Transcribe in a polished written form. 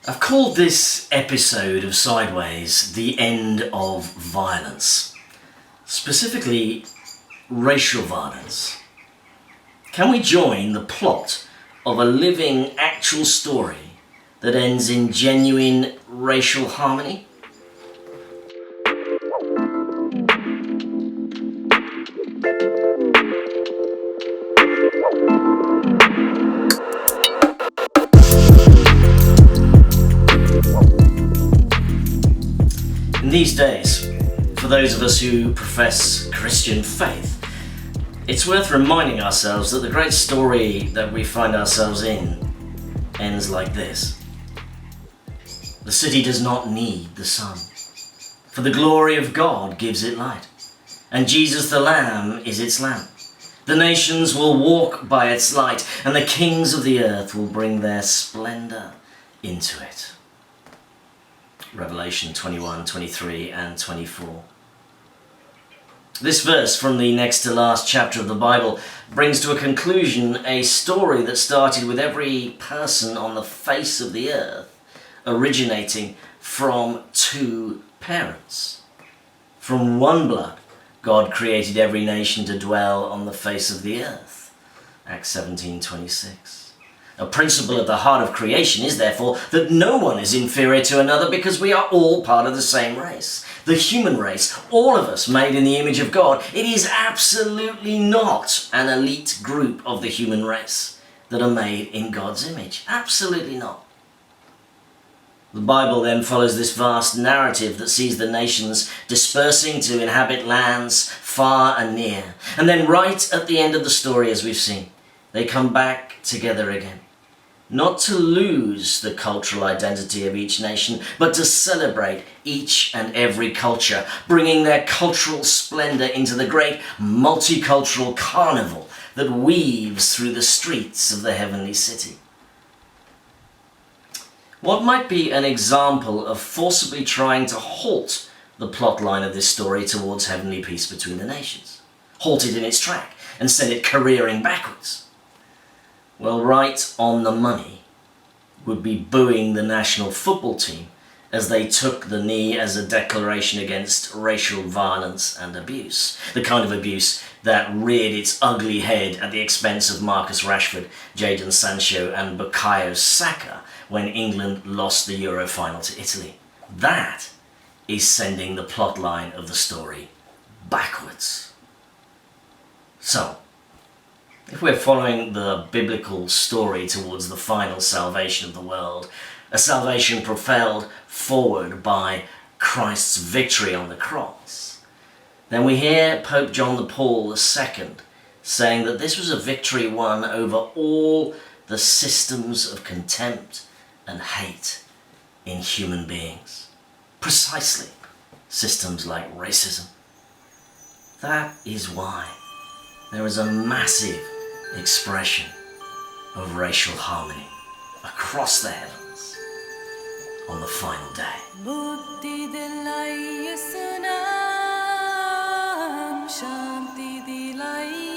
I've called this episode of Sideways the end of violence, specifically racial violence. Can we join the plot of a living, actual story that ends in genuine racial harmony? In these days, for those of us who profess Christian faith, it's worth reminding ourselves that the great story that we find ourselves in ends like this. The city does not need the sun, for the glory of God gives it light, and Jesus the Lamb is its lamp. The nations will walk by its light, and the kings of the earth will bring their splendor into it. Revelation 21, 23 and 24. This verse from the next to last chapter of the Bible brings to a conclusion a story that started with every person on the face of the earth originating from two parents. From one blood, God created every nation to dwell on the face of the earth. Acts 17:26. A principle at the heart of creation is therefore that no one is inferior to another because we are all part of the same race. The human race, all of us made in the image of God. It is absolutely not an elite group of the human race that are made in God's image. Absolutely not. The Bible then follows this vast narrative that sees the nations dispersing to inhabit lands far and near. And then right at the end of the story, as we've seen, they come back together again. Not to lose the cultural identity of each nation, but to celebrate each and every culture, bringing their cultural splendor into the great multicultural carnival that weaves through the streets of the heavenly city. What might be an example of forcibly trying to halt the plot line of this story towards heavenly peace between the nations? Halt it in its track and send it careering backwards? Well, right on the money would be booing the national football team as they took the knee as a declaration against racial violence and abuse. The kind of abuse that reared its ugly head at the expense of Marcus Rashford, Jadon Sancho and Bukayo Saka when England lost the Euro final to Italy. That is sending the plot line of the story backwards. So, if we're following the biblical story towards the final salvation of the world, a salvation propelled forward by Christ's victory on the cross, then we hear Pope John Paul II saying that this was a victory won over all the systems of contempt and hate in human beings. Precisely systems like racism. That is why there is a massive expression of racial harmony across the heavens on the final day. Buddhi dilai isnam, shanti dilai